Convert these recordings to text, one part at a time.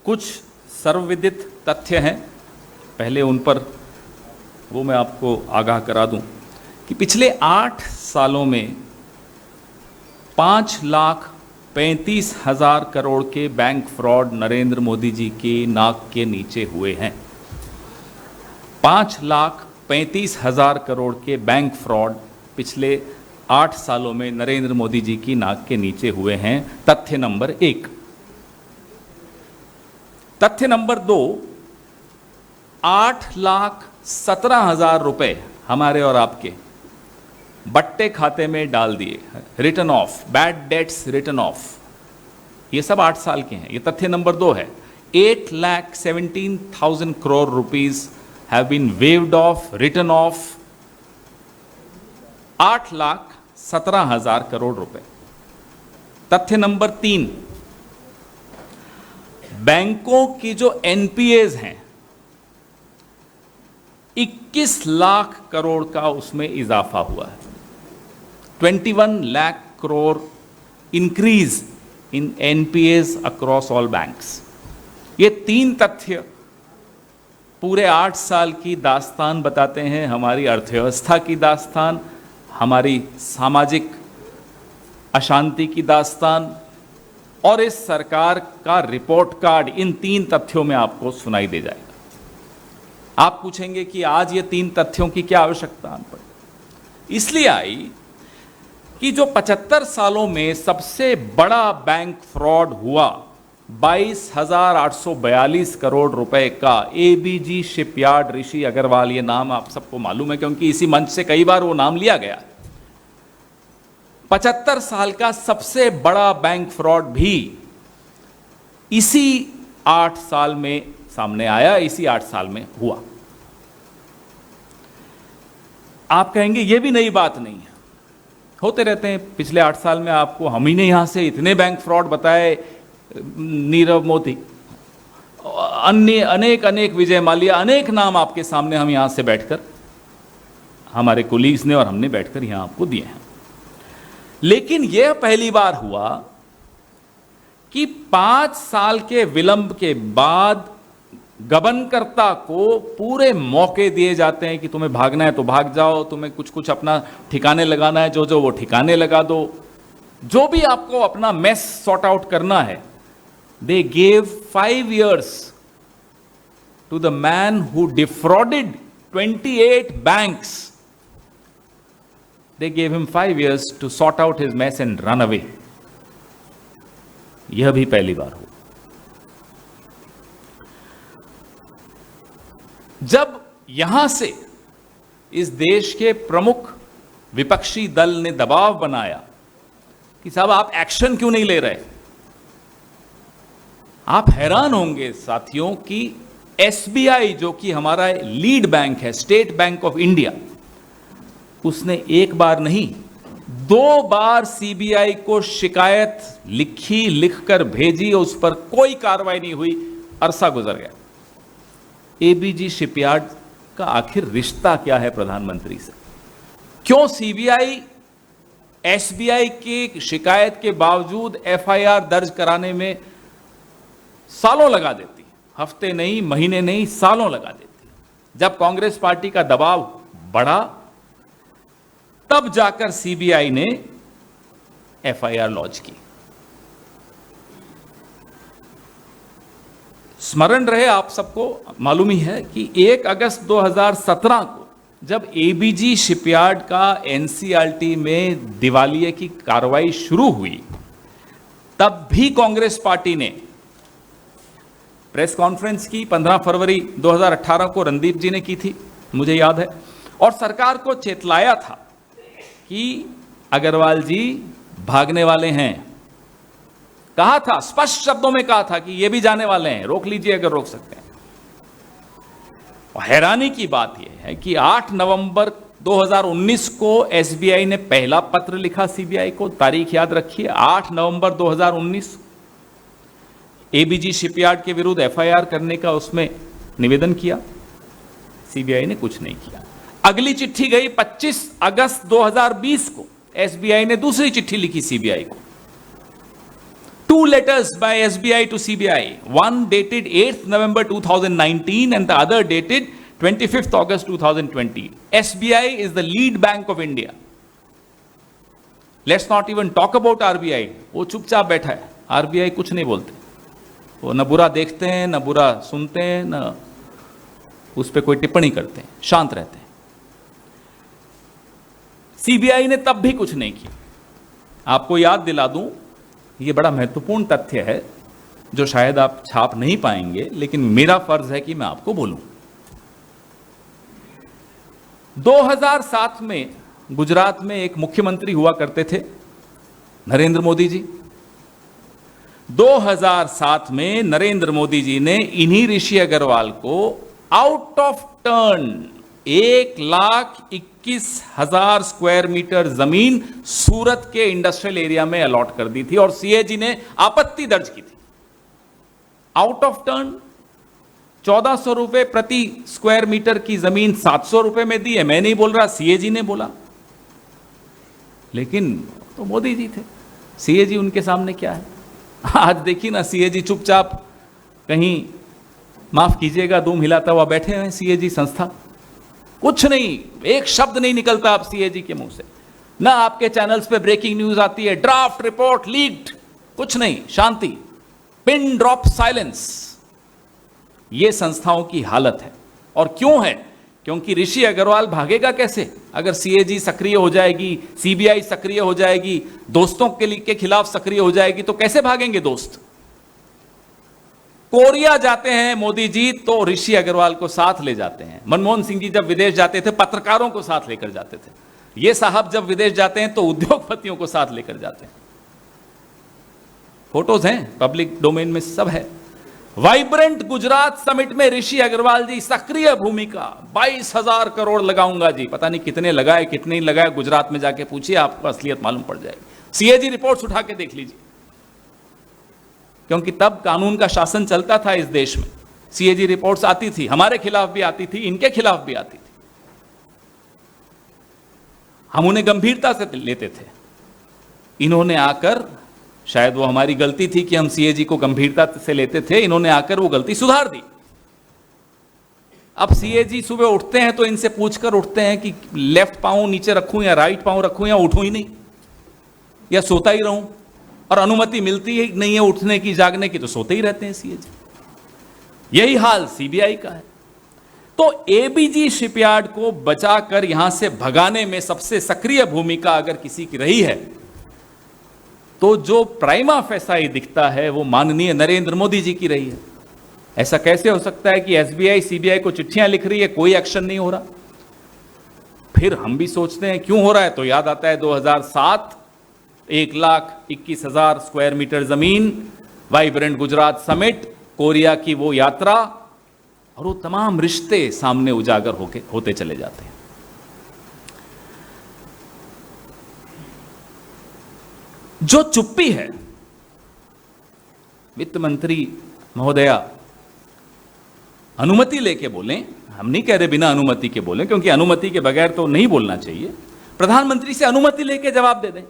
कुछ सर्वविदित तथ्य हैं, पहले उन पर वो मैं आपको आगाह करा दूं कि पिछले 8 सालों में 5,35,000 करोड़ के बैंक फ्रॉड नरेंद्र मोदी जी की नाक के नीचे हुए हैं। 5,35,000 करोड़ के बैंक फ्रॉड पिछले 8 सालों में नरेंद्र मोदी जी की नाक के नीचे हुए हैं। तथ्य नंबर 1। तथ्य नंबर 2, 8,17,000 रुपए हमारे और आपके बट्टे खाते में डाल दिए, return of, bad debts return of. ये सब 8 साल के हैं। ये तथ्य नंबर 2 है। 8,17,000 crore rupees have been waived off, written off, 8,17,000 crore रुपए। तथ्य नंबर 3, बैंकों की जो एनपीएज हैं 21 लाख करोड़ का उसमें इजाफा हुआ है। 21 lakh crore increase in NPAs across all banks. ये 3 तथ्य पूरे 8 साल की दास्तान बताते हैं, हमारी अर्थव्यवस्था की दास्तान, हमारी सामाजिक अशांति की दास्तान, और इस सरकार का रिपोर्ट कार्ड इन 3 तथ्यों में आपको सुनाई दे जाएगा। आप पूछेंगे कि आज ये 3 तथ्यों की क्या आवश्यकता आन पड़ी? इसलिए आई कि जो 75 सालों में सबसे बड़ा बैंक फ्रॉड हुआ, 22,842 करोड़ रुपए का, एबीजी शिपयार्ड, ऋषि अग्रवाल, ये नाम आप सबको मालूम है क्योंकि इसी मंच से कई बार वो नाम लिया गया। 75 साल का सबसे बड़ा बैंक फ्रॉड भी इसी 8 साल में सामने आया, इसी 8 साल में हुआ। आप कहेंगे ये भी नई बात नहीं है, होते रहते हैं पिछले 8 साल में। आपको हम ही ने यहां से इतने बैंक फ्रॉड बताए, नीरव मोदी, अन्य अनेक विजय माल्या, अनेक नाम आपके सामने हम यहां से बैठकर, हमारे कोलीग्स ने और हमने बैठकर यहां आपको दिए हैं। लेकिन यह पहली बार हुआ कि 5 साल के विलंब के बाद गबनकर्ता को पूरे मौके दिए जाते हैं कि तुम्हें भागना है तो भाग जाओ, तुम्हें कुछ अपना ठिकाने लगाना है, जो वो ठिकाने लगा दो, जो भी आपको अपना मेस सॉर्ट आउट करना है। They gave 5 years to the man who defrauded 28 banks. They gave him 5 years to sort out his mess and run away. यह भी पहली बार हुआ। जब यहां से इस देश के प्रमुख विपक्षी दल ने दबाव बनाया कि साहब आप एक्शन क्यों नहीं ले रहे, आप हैरान होंगे साथियों कि एसबीआई, जो कि हमारा लीड बैंक है, स्टेट बैंक ऑफ इंडिया, उसने एक बार नहीं 2 बार सीबीआई को शिकायत लिखी, लिखकर भेजी, उस पर कोई कार्रवाई नहीं हुई, अरसा गुजर गया। एबीजी शिपयार्ड का आखिर रिश्ता क्या है प्रधानमंत्री से? क्यों सीबीआई एसबीआई की शिकायत के बावजूद एफआईआर दर्ज कराने में सालों लगा देती, हफ्ते नहीं, महीने नहीं, सालों लगा देती? जब कांग्रेस पार्टी का दबाव बढ़ा तब जाकर सीबीआई ने एफआईआर लॉन्च की। स्मरण रहे, आप सबको मालूम ही है कि 1 अगस्त 2017 को जब एबीजी शिपयार्ड का एनसीईआरटी में दिवालिये की कार्रवाई शुरू हुई, तब भी कांग्रेस पार्टी ने प्रेस कॉन्फ्रेंस की 15 फरवरी 2018 को रणदीप जी ने की थी, मुझे याद है, और सरकार को चेतलाया था कि अग्रवाल जी भागने वाले हैं। कहा था, स्पष्ट शब्दों में कहा था कि ये भी जाने वाले हैं, रोक लीजिए अगर रोक सकते हैं। और हैरानी की बात यह है कि 8 नवंबर 2019 को एसबीआई ने पहला पत्र लिखा सीबीआई को, तारीख याद रखिए, 8 नवंबर 2019, एबीजी शिपयार्ड के विरुद्ध एफआईआर करने का उसमें निवेदन किया। सीबीआई ने कुछ नहीं किया। अगली चिट्ठी गई 25 अगस्त 2020 को, एसबीआई ने दूसरी चिट्ठी लिखी सीबीआई को, Two letters by SBI to CBI, one dated 8th November 2019 and the other dated 25th August 2020. SBI is the lead bank of India. Let's not even talk about RBI. वो चुपचाप बैठा है, RBI कुछ नहीं बोलते, वो न बुरा देखते हैं, न बुरा सुनते हैं, न उस पर कोई टिप्पणी करते हैं, शांत रहते हैं। सीबीआई ने तब भी कुछ नहीं किया। आपको याद दिला दूं, ये बड़ा महत्वपूर्ण तथ्य है जो शायद आप छाप नहीं पाएंगे, लेकिन मेरा फर्ज है कि मैं आपको बोलूं। 2007 में गुजरात में एक मुख्यमंत्री हुआ करते थे, नरेंद्र मोदी जी। 2007 में नरेंद्र मोदी जी ने इन्हीं ऋषि अग्रवाल को out of turn 1,21,000 square metre जमीन सूरत के इंडस्ट्रियल एरिया में अलॉट कर दी थी और सीएजी ने आपत्ति दर्ज की थी। आउट ऑफ टर्न 1400 रुपए प्रति स्क्वायर मीटर की जमीन 700 रुपए में दी है। मैं नहीं बोल रहा, सीएजी ने बोला, लेकिन तो मोदी जी थे, सीएजी उनके सामने क्या है। आज देखिए ना, सीएजी चुपचाप कहीं, माफ कीजिएगा, दूम हिलाता हुआ बैठे हैं सीएजी संस्था। कुछ नहीं, एक शब्द नहीं निकलता आप सीएजी के मुंह से, ना आपके चैनल्स पे ब्रेकिंग न्यूज आती है, ड्राफ्ट रिपोर्ट लीक्ड, कुछ नहीं, शांति, पिन ड्रॉप साइलेंस। ये संस्थाओं की हालत है। और क्यों है? क्योंकि ऋषि अग्रवाल भागेगा कैसे? अगर सीएजी सक्रिय हो जाएगी, सीबीआई सक्रिय हो जाएगी, दोस्तों के खिलाफ सक्रिय हो जाएगी, तो कैसे भागेंगे दोस्त? कोरिया जाते हैं मोदी जी तो ऋषि अग्रवाल को साथ ले जाते हैं। मनमोहन सिंह जी जब विदेश जाते थे पत्रकारों को साथ लेकर जाते थे। ये साहब जब विदेश जाते हैं तो उद्योगपतियों को साथ लेकर जाते हैं। फोटोज हैं, पब्लिक डोमेन में सब है। वाइब्रेंट गुजरात समिट में ऋषि अग्रवाल जी सक्रिय भूमिका, 22,000 करोड़ लगाऊंगा जी। पता नहीं कितने लगाए कितने नहीं लगाए, गुजरात में जाके पूछिए, आपको असलियत मालूम पड़ जाएगी। सीएजी रिपोर्ट्स उठा के देख लीजिए, क्योंकि तब कानून का शासन चलता था इस देश में। सीएजी रिपोर्ट्स आती थी, हमारे खिलाफ भी आती थी, इनके खिलाफ भी आती थी। हम उन्हें गंभीरता से लेते थे। इन्होंने आकर, शायद वो हमारी गलती थी कि हम सीएजी को गंभीरता से लेते थे, इन्होंने आकर वो गलती सुधार दी। अब सीएजी सुबह उठते हैं तो इनसे पूछकर उठते हैं कि लेफ्ट पांव नीचे रखूं या राइट पांव रखूं या उठूं ही नहीं, या सोता ही रहूं। और अनुमति मिलती ही नहीं है उठने की, जागने की, तो सोते ही रहते हैं सीएजी। यही हाल सीबीआई का है। तो एबीजी शिपयार्ड को बचाकर यहां से भगाने में सबसे सक्रिय भूमिका अगर किसी की रही है, तो जो प्राइमा फेसाई दिखता है वो माननीय नरेंद्र मोदी जी की रही है। ऐसा कैसे हो सकता है कि एसबीआई सीबीआई को चिट्ठियां लिख रही है, कोई एक्शन नहीं हो रहा? फिर हम भी सोचते हैं क्यों हो रहा है, तो याद आता है 2007, 1,21,000 स्क्वायर मीटर जमीन, वाइब्रेंट गुजरात समिट, कोरिया की वो यात्रा, और वो तमाम रिश्ते सामने उजागर होते चले जाते हैं। जो चुप्पी है, वित्त मंत्री महोदया अनुमति लेके बोलें, हम नहीं कह रहे बिना अनुमति के बोलें, क्योंकि अनुमति के बगैर तो नहीं बोलना चाहिए। प्रधानमंत्री से अनुमति लेके जवाब दे दें।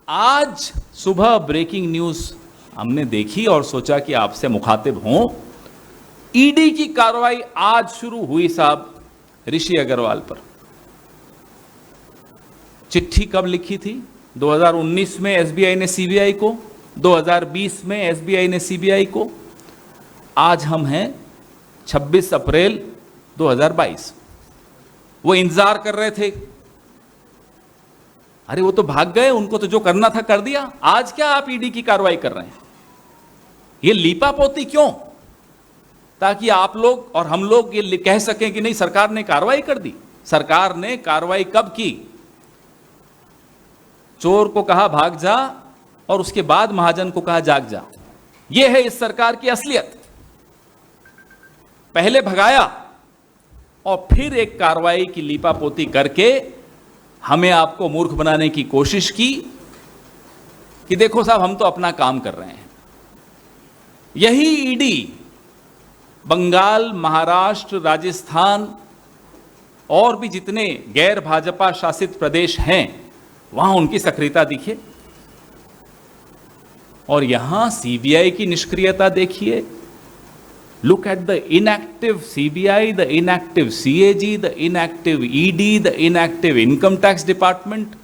आज सुबह ब्रेकिंग न्यूज हमने देखी और सोचा कि आपसे मुखातिब हों। ईडी की कार्रवाई आज शुरू हुई साहब ऋषि अग्रवाल पर। चिट्ठी कब लिखी थी? 2019 में एसबीआई ने सीबीआई को, 2020 में एसबीआई ने सीबीआई को, आज हम हैं 26 अप्रैल 2022। वो इंतजार कर रहे थे, अरे वो तो भाग गए, उनको तो जो करना था कर दिया। आज क्या आप ईडी की कार्रवाई कर रहे हैं? ये लीपापोती क्यों? ताकि आप लोग और हम लोग ये कह सकें कि नहीं, सरकार ने कार्रवाई कर दी। सरकार ने कार्रवाई कब की? चोर को कहा भाग जा और उसके बाद महाजन को कहा जाग जा। यह है इस सरकार की असलियत। पहले भगाया और फिर एक कार्रवाई की लीपापोती करके हमें आपको मूर्ख बनाने की कोशिश की कि देखो साहब हम तो अपना काम कर रहे हैं। यही ईडी बंगाल, महाराष्ट्र, राजस्थान और भी जितने गैर भाजपा शासित प्रदेश हैं वहां उनकी सक्रियता दिखे। और यहां सीबीआई की निष्क्रियता देखिए. Look at the inactive CBI, the inactive CAG, the inactive ED, the inactive Income Tax Department.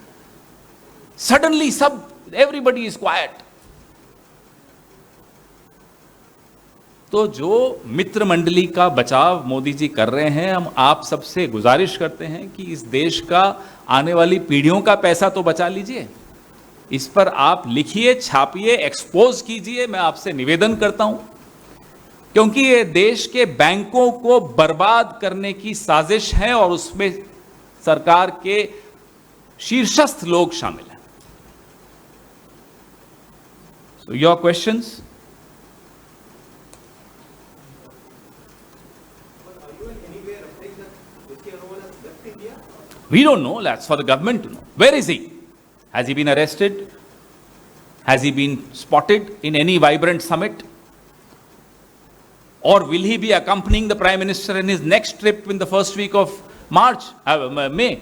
Suddenly, everybody is quiet. तो जो मित्र मंडली का बचाव मोदी जी कर रहे हैं, हम आप सबसे गुजारिश करते हैं कि इस देश का आने वाली पीढ़ियों का पैसा तो बचा लीजिए. इस पर आप लिखिए, छापिए, एक्सपोज कीजिए. मैं आपसे निवेदन करता हूं, क्योंकि ये देश के बैंकों को बर्बाद करने की साजिश है और उसमें सरकार के शीर्षस्थ लोग शामिल हैं. So your questions. We don't know. That's for the government to know. Where is he? Has he been arrested? Has he been spotted in any vibrant summit? Or will he be accompanying the Prime Minister in his next trip in the first week of May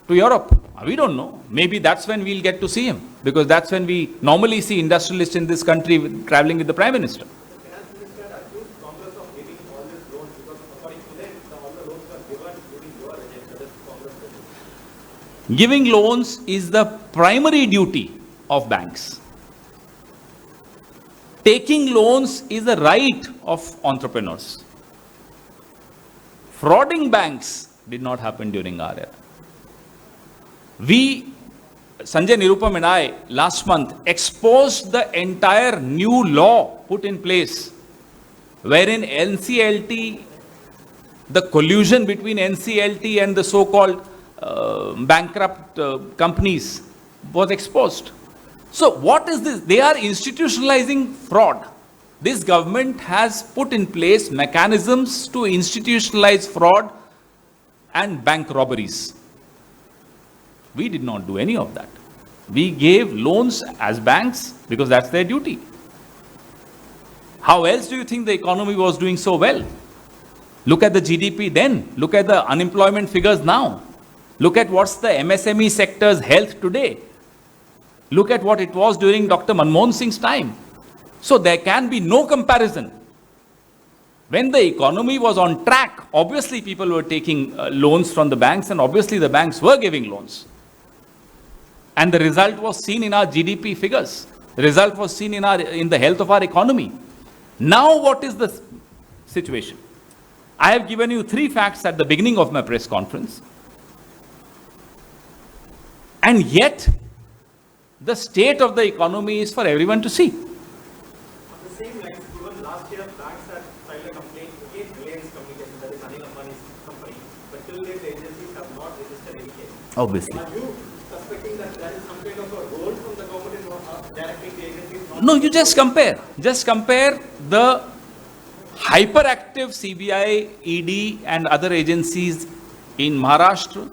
to Europe? We don't know. Maybe that's when we'll get to see him, because that's when we normally see industrialists in this country traveling with the Prime Minister. Giving loans is the primary duty of banks. Taking loans is the right of entrepreneurs. Frauding banks did not happen during our era. We, Sanjay Nirupam and I, last month exposed the entire new law put in place, wherein NCLT, the collusion between NCLT and the so-called bankrupt companies was exposed. So what is this? They are institutionalizing fraud. This government has put in place mechanisms to institutionalize fraud and bank robberies. We did not do any of that. We gave loans as banks because that's their duty. How else do you think the economy was doing so well? Look at the GDP then. Look at the unemployment figures now. Look at what's the MSME sector's health today. Look at what it was during Dr. Manmohan Singh's time. So there can be no comparison. When the economy was on track, obviously people were taking loans from the banks, and obviously the banks were giving loans. And the result was seen in our GDP figures. The result was seen in the health of our economy. Now what is the situation? I have given you 3 facts at the beginning of my press conference. And yet, the state of the economy is for everyone to see. On the same lines, even last year, banks had filed a complaint against Reliance Communications, that is Anil Ambani's company, but till date, the agencies have not registered any case. Obviously. Are you suspecting that there is some kind of a role from the government in directing the agencies? No, you just compare. Just compare the hyperactive CBI, ED, and other agencies in Maharashtra,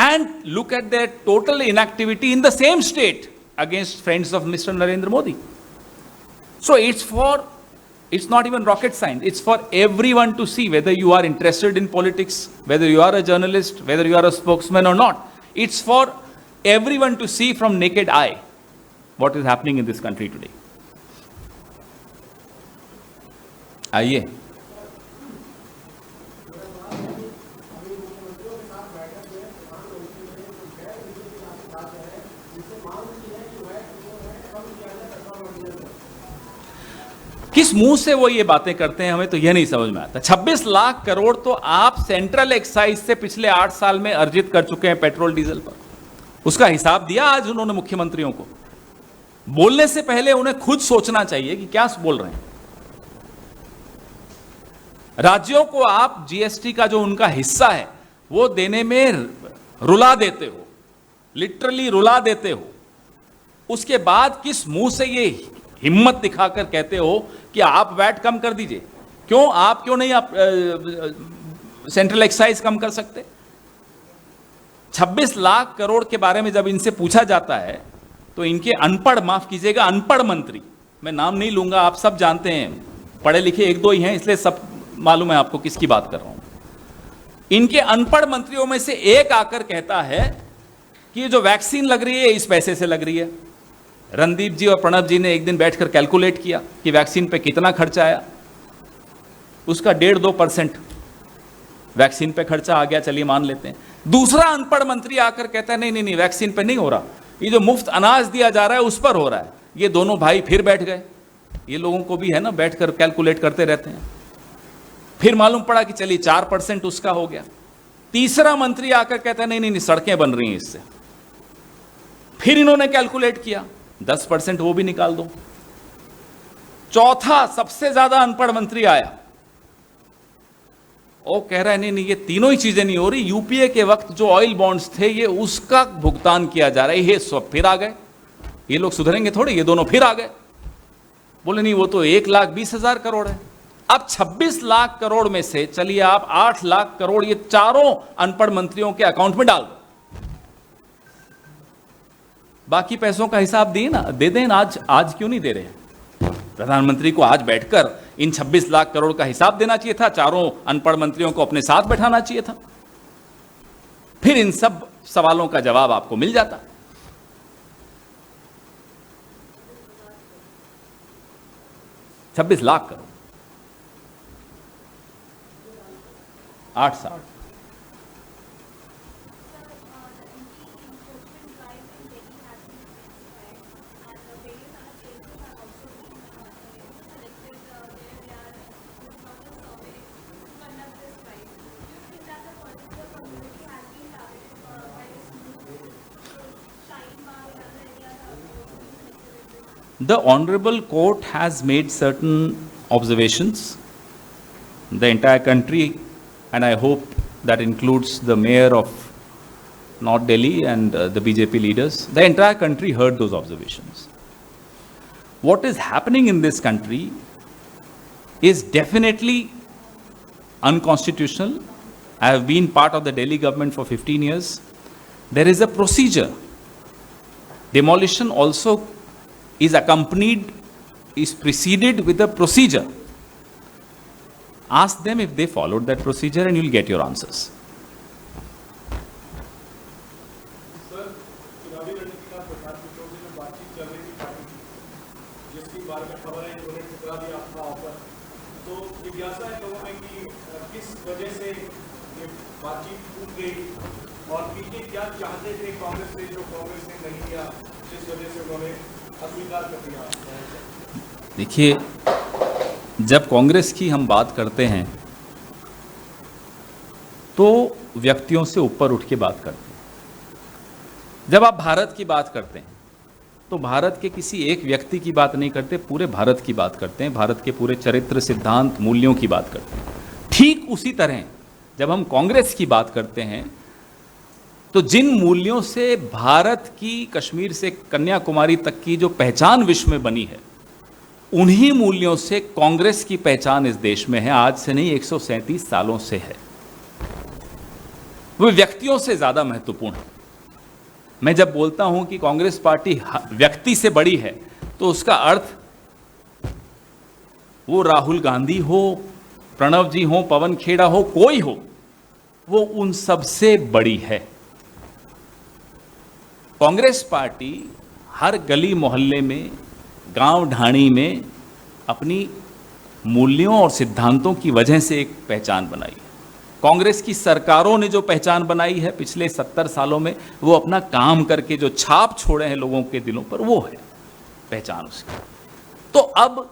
and look at their total inactivity in the same state against friends of Mr. Narendra Modi. So it's not even rocket science. It's for everyone to see, whether you are interested in politics, whether you are a journalist, whether you are a spokesman or not. It's for everyone to see from naked eye what is happening in this country today. आइए. किस मुंह से वो ये बातें करते हैं, हमें तो यह नहीं समझ में आता. 26 लाख करोड़ तो आप सेंट्रल एक्साइज से पिछले 8 साल में अर्जित कर चुके हैं पेट्रोल डीजल पर. उसका हिसाब दिया आज उन्होंने मुख्यमंत्रियों को. बोलने से पहले उन्हें खुद सोचना चाहिए कि क्या बोल रहे हैं. राज्यों को आप जीएसटी का जो उनका हिस्सा है वो देने में रुला देते हो, लिटरली रुला देते हो. उसके बाद किस मुंह से ये हिम्मत दिखाकर कहते हो कि आप वैट कम कर दीजिए? क्यों नहीं आप सेंट्रल एक्साइज कम कर सकते? 26 लाख करोड़ के बारे में जब इनसे पूछा जाता है तो इनके अनपढ़, माफ कीजिएगा, अनपढ़ मंत्री, मैं नाम नहीं लूंगा, आप सब जानते हैं, पढ़े लिखे 1-2 ही हैं, इसलिए सब मालूम है आपको किसकी बात कर रहा हूं. इनके अनपढ़ मंत्रियों में से एक आकर कहता है कि ये जो वैक्सीन लग रही है इस पैसे से लग रही है, रणदीप जी और प्रणब जी ने एक दिन बैठकर कैलकुलेट किया कि वैक्सीन पे कितना खर्चा आया, उसका 1.5-2% वैक्सीन पे खर्चा आ गया, चलिए मान लेते हैं। दूसरा अनपढ़ मंत्री आकर कहता है नहीं नहीं नहीं, वैक्सीन पे नहीं हो रहा, ये जो मुफ्त अनाज दिया जा रहा है उस पर हो रहा है। ये दोनों भाई फिर बैठ गए, ये लोगों को भी है ना, बैठकर कैलकुलेट करते रहते हैं। फिर मालूम पड़ा कि चलिए 4% उसका हो गया। तीसरा मंत्री आकर कहता है नहीं नहीं नहीं, सड़कें बन रही हैं इससे। फिर इन्होंने कैलकुलेट किया, 10% वो भी निकाल दो। चौथा सबसे ज्यादा अनपढ़ मंत्री आया, वो कह रहा है नहीं नहीं, ये तीनों ही चीजें नहीं हो रही, यूपीए के वक्त जो ऑयल बॉन्ड्स थे ये उसका भुगतान किया जा रहा है, ये सब फिर आ गए। ये लोग सुधरेंगे थोड़े, ये दोनों फिर आ गए, बोले नहीं वो तो 1,20,000 करोड़ है। अब 26 लाख करोड़ में से चलिए आप 8 लाख करोड़ ये चारों अनपढ़ मंत्रियों के अकाउंट में डाल दो, बाकी पैसों का हिसाब दिए ना, दे दें। आज क्यों नहीं दे रहे? प्रधानमंत्री को आज बैठकर इन 26 लाख करोड़ का हिसाब देना चाहिए था, चारों अनपढ़ मंत्रियों को अपने साथ बैठाना चाहिए था, फिर इन सब सवालों का जवाब आपको मिल जाता। $26 लाख करोड़ 8 साल। The Honorable Court has made certain observations. The entire country, and I hope that includes the mayor of North Delhi and the BJP leaders, the entire country heard those observations. What is happening in this country is definitely unconstitutional. I have been part of the Delhi government for 15 years. There is a procedure. Demolition also is preceded with a procedure. Ask them if they followed that procedure and you'll get your answers. Sir, चुनावी रणनीति का प्रचार पिछोड़ से जो बातचीत चल रही थी पार्टी की, जिसके बारे में खबर है इन्होंने ठुकरा दिया आपका ऑफर, तो जिज्ञासा है लोगों में कि किस वजह से ये बातचीत टूट गई और पीछे क्या चाहते थे कांग्रेस से जो कांग्रेस ने नहीं किया, जिस वजह से उन्होंने अस्वीकार कर दिया। देखिए, जब कांग्रेस की हम बात करते हैं तो व्यक्तियों से ऊपर उठ के बात करते हैं। जब आप भारत की बात करते हैं तो भारत के किसी एक व्यक्ति की बात नहीं करते, पूरे भारत की बात करते हैं, भारत के पूरे चरित्र, सिद्धांत, मूल्यों की बात करते हैं। ठीक उसी तरह जब हम कांग्रेस की बात करते हैं तो जिन मूल्यों से भारत की कश्मीर से कन्याकुमारी तक की जो पहचान विश्व में बनी है, उन्हीं मूल्यों से कांग्रेस की पहचान इस देश में है, आज से नहीं 137 सालों से है। वो व्यक्तियों से ज्यादा महत्वपूर्ण है। मैं जब बोलता हूं कि कांग्रेस पार्टी व्यक्ति से बड़ी है तो उसका अर्थ वो राहुल गांधी हो, प्रणब जी हो, पवन खेड़ा हो, कोई हो, वो उन सबसे बड़ी है। कांग्रेस पार्टी हर गली मोहल्ले में, गांव ढाणी में अपनी मूल्यों और सिद्धांतों की वजह से एक पहचान बनाई है। कांग्रेस की सरकारों ने जो पहचान बनाई है पिछले 70 सालों में, वो अपना काम करके जो छाप छोड़े हैं लोगों के दिलों पर, वो है पहचान उसकी। तो अब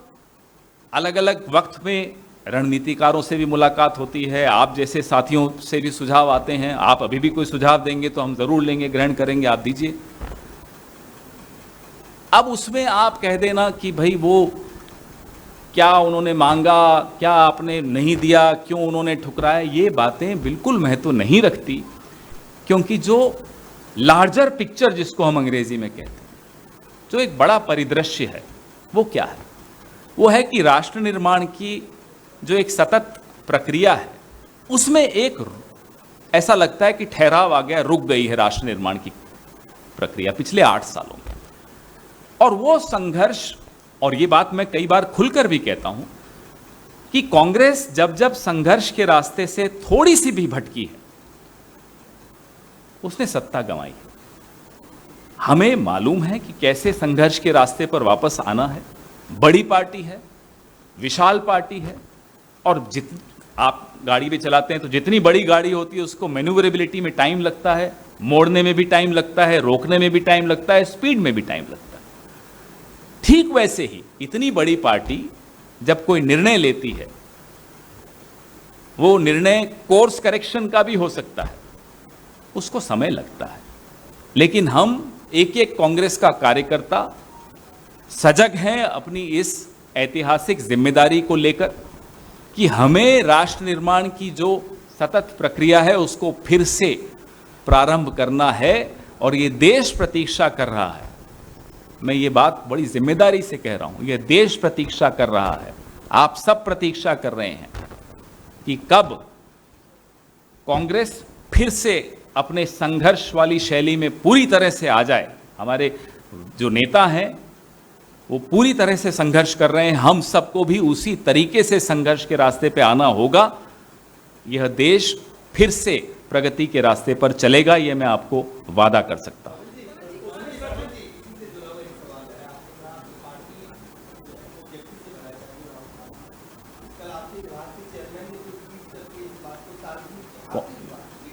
अलग अलग वक्त में रणनीतिकारों से भी मुलाकात होती है, आप जैसे साथियों से भी सुझाव आते हैं। आप अभी भी कोई सुझाव देंगे तो हम जरूर लेंगे, ग्रहण करेंगे, आप दीजिए। अब उसमें आप कह देना कि भाई वो क्या उन्होंने मांगा, क्या आपने नहीं दिया, क्यों उन्होंने ठुकराया, ये बातें बिल्कुल महत्व नहीं रखती, क्योंकि जो लार्जर पिक्चर जिसको हम अंग्रेजी में कहते हैं, जो एक बड़ा परिदृश्य है, वो क्या है? वो है कि राष्ट्र निर्माण की जो एक सतत प्रक्रिया है, उसमें एक ऐसा लगता है कि ठहराव आ गया, रुक गई है राष्ट्र निर्माण की प्रक्रिया पिछले 8 सालों में। और वो संघर्ष, और ये बात मैं कई बार खुलकर भी कहता हूं कि कांग्रेस जब जब संघर्ष के रास्ते से थोड़ी सी भी भटकी है, उसने सत्ता गंवाई है। हमें मालूम है कि कैसे संघर्ष के रास्ते पर वापस आना है। बड़ी पार्टी है, विशाल पार्टी है, और आप गाड़ी भी चलाते हैं तो जितनी बड़ी गाड़ी होती है उसको मैन्यूवरेबिलिटी में टाइम लगता है, मोड़ने में भी टाइम लगता है, रोकने में भी टाइम लगता है, स्पीड में भी टाइम लगता है। ठीक वैसे ही इतनी बड़ी पार्टी जब कोई निर्णय लेती है, वो निर्णय कोर्स करेक्शन का भी हो सकता है, उसको समय लगता है। लेकिन हम एक एक कांग्रेस का कार्यकर्ता सजग हैं अपनी इस ऐतिहासिक जिम्मेदारी को लेकर कि हमें राष्ट्र निर्माण की जो सतत प्रक्रिया है उसको फिर से प्रारंभ करना है, और ये देश प्रतीक्षा कर रहा है। मैं ये बात बड़ी जिम्मेदारी से कह रहा हूं, ये देश प्रतीक्षा कर रहा है, आप सब प्रतीक्षा कर रहे हैं कि कब कांग्रेस फिर से अपने संघर्ष वाली शैली में पूरी तरह से आ जाए। हमारे जो नेता हैं वो पूरी तरह से संघर्ष कर रहे हैं, हम सबको भी उसी तरीके से संघर्ष के रास्ते पे आना होगा। यह देश फिर से प्रगति के रास्ते पर चलेगा, यह मैं आपको वादा कर सकता हूं।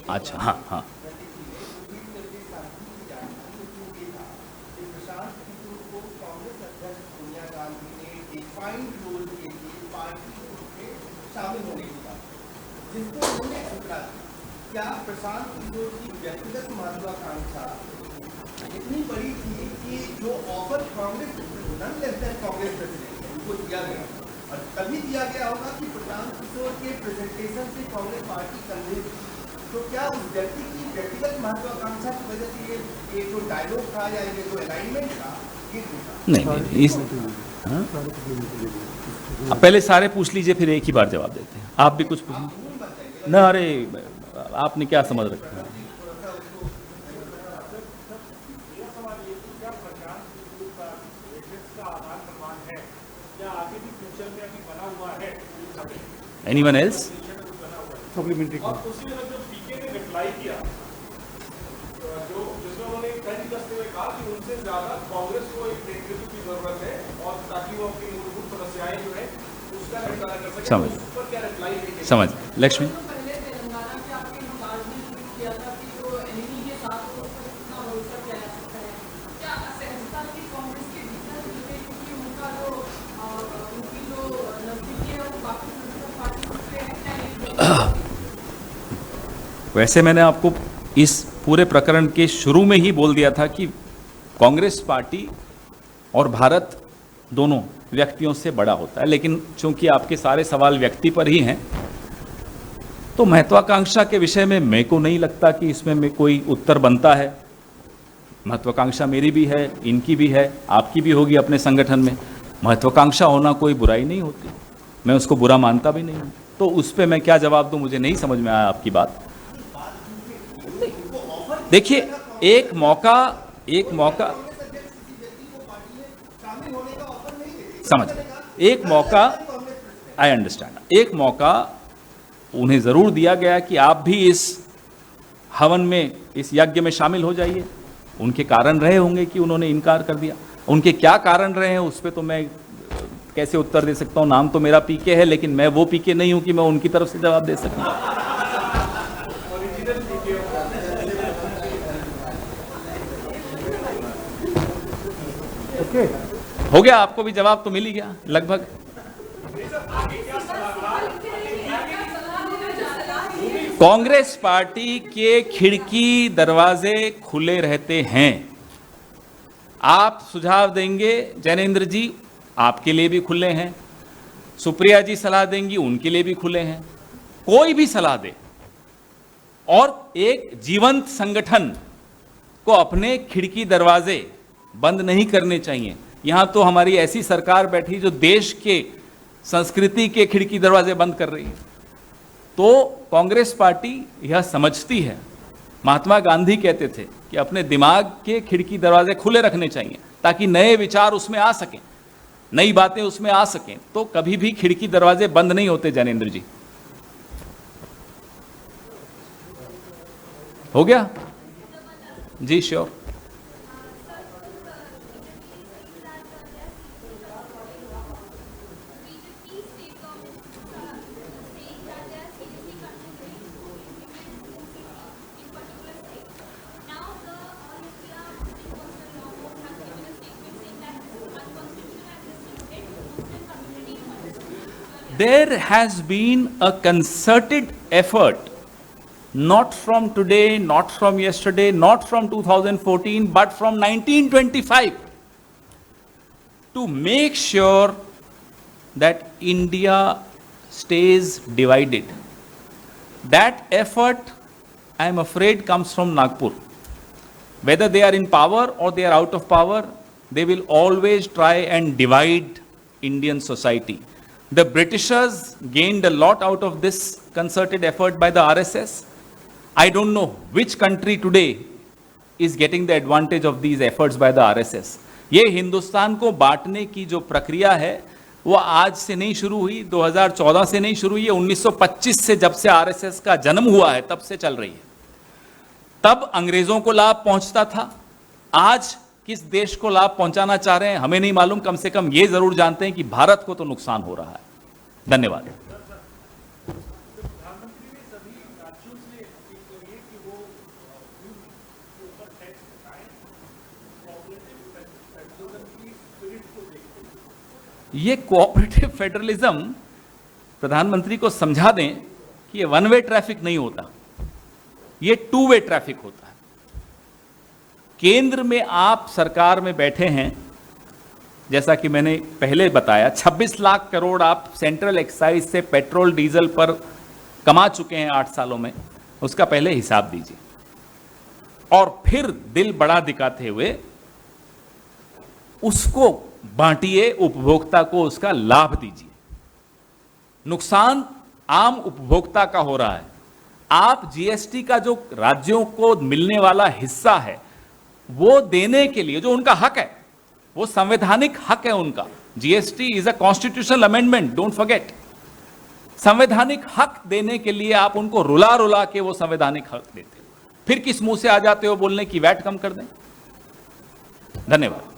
अच्छा, हाँ हाँ, जिसको उन्होंने स्वीकार किया। क्या प्रशांत किशोर की व्यक्तिगत महत्वाकांक्षा इतनी बड़ी थी कि जो ऑफर कांग्रेस प्रेसिडेंट उनको दिया गया, और तभी दिया गया होगा कि प्रशांत किशोर के प्रेजेंटेशन से कांग्रेस पार्टी कन्विंस। तो क्या उस व्यक्ति की व्यक्तिगत महत्वाकांक्षा की वजह से ये जो डायलॉग था या ये जो अलाइनमेंट था ये टूटा? नहीं, इस आप पहले सारे पूछ लीजिए, फिर एक ही बार जवाब देते हैं। आप भी कुछ पूछिए ना। अरे आपने क्या समझ रखा है? Anyone else? सप्लीमेंट्री और उसी में जो पीके ने रिप्लाई किया, जो जिसमें उन्होंने कंठ कसते हुए कहा कि उनसे ज्यादा कांग्रेस को एक नेतृत्व की जरूरत है, और ताकि वो अपनी मूलभूत समस्याएं जो है उसका निपटारा कर सके। समझ, उस पर क्या रिप्लाई है? समझ। लक्ष्मी, वैसे मैंने आपको इस पूरे प्रकरण के शुरू में ही बोल दिया था कि कांग्रेस पार्टी और भारत दोनों व्यक्तियों से बड़ा होता है, लेकिन चूंकि आपके सारे सवाल व्यक्ति पर ही हैं, तो महत्वाकांक्षा के विषय में मेरे को नहीं लगता कि इसमें में कोई उत्तर बनता है। महत्वाकांक्षा मेरी भी है, इनकी भी है, आपकी भी होगी अपने संगठन में। महत्वाकांक्षा होना कोई बुराई नहीं होती, मैं उसको बुरा मानता भी नहीं हूँ। तो उस पर मैं क्या जवाब दूँ, मुझे नहीं समझ में आया आपकी बात। देखिए, एक मौका समझ, एक मौका, आई अंडरस्टैंड, एक मौका उन्हें जरूर दिया गया कि आप भी इस हवन में, इस यज्ञ में शामिल हो जाइए। उनके कारण रहे होंगे कि उन्होंने इनकार कर दिया। उनके क्या कारण रहे हैं उस पर तो मैं कैसे उत्तर दे सकता हूं। नाम तो मेरा पीके है, लेकिन मैं वो पीके नहीं हूं कि मैं उनकी तरफ से जवाब दे सकूं। हो गया, आपको भी जवाब तो मिल ही गया लगभग। कांग्रेस पार्टी के खिड़की दरवाजे खुले रहते हैं। आप सुझाव देंगे जैनेंद्र जी, आपके लिए भी खुले हैं। सुप्रिया जी सलाह देंगी, उनके लिए भी खुले हैं। कोई भी सलाह दे, और एक जीवंत संगठन को अपने खिड़की दरवाजे बंद नहीं करने चाहिए। यहां तो हमारी ऐसी सरकार बैठी जो देश के संस्कृति के खिड़की दरवाजे बंद कर रही है। तो कांग्रेस पार्टी यह समझती है, महात्मा गांधी कहते थे कि अपने दिमाग के खिड़की दरवाजे खुले रखने चाहिए ताकि नए विचार उसमें आ सकें, नई बातें उसमें आ सकें। तो कभी भी खिड़की दरवाजे बंद नहीं होते। जैनेंद्र जी, हो गया जी? Sure. there has been a concerted effort, not from today, not from yesterday, not from 2014, but from 1925, to make sure that India stays divided. That effort, I am afraid, comes from Nagpur. Whether they are in power or they are out of power, they will always try and divide Indian society. The Britishers gained a lot out of this concerted effort by the RSS. I don't know which country today is getting the advantage of these efforts by the RSS. ये हिंदुस्तान को बांटने की जो प्रक्रिया है वो आज से नहीं शुरू हुई, 2014 से नहीं शुरू हुई है, 1925 से जब से आरएसएस का जन्म हुआ है तब से चल रही है। तब अंग्रेजों को लाभ पहुंचता था, आज किस देश को लाभ पहुंचाना चाह रहे हैं हमें नहीं मालूम, कम से कम ये जरूर जानते हैं कि भारत को तो नुकसान हो रहा है। धन्यवाद। प्रधानमंत्री ने सभी राज्यों से अपील करी है कि वो के ऊपर टैक्स हटाएं, कोऑपरेटिव फेडरलिज्म की स्पिरिट को देखते हैं। ये कोऑपरेटिव फेडरलिज्म प्रधानमंत्री को समझा दें कि ये वन वे ट्रैफिक नहीं होता, ये टू वे ट्रैफिक होता है। केंद्र में आप सरकार में बैठे हैं, जैसा कि मैंने पहले बताया, 26 लाख करोड़ आप सेंट्रल एक्साइज से पेट्रोल डीजल पर कमा चुके हैं 8 सालों में, उसका पहले हिसाब दीजिए और फिर दिल बड़ा दिखाते हुए उसको बांटिए, उपभोक्ता को उसका लाभ दीजिए। नुकसान आम उपभोक्ता का हो रहा है। आप जीएसटी का जो राज्यों को मिलने वाला हिस्सा है वो देने के लिए, जो उनका हक है, वो संवैधानिक हक है उनका। GST is a constitutional amendment, don't forget. संवैधानिक हक देने के लिए आप उनको रुला रुला के वो संवैधानिक हक देते हो, फिर किस मुंह से आ जाते हो बोलने की वैट कम कर दें। धन्यवाद।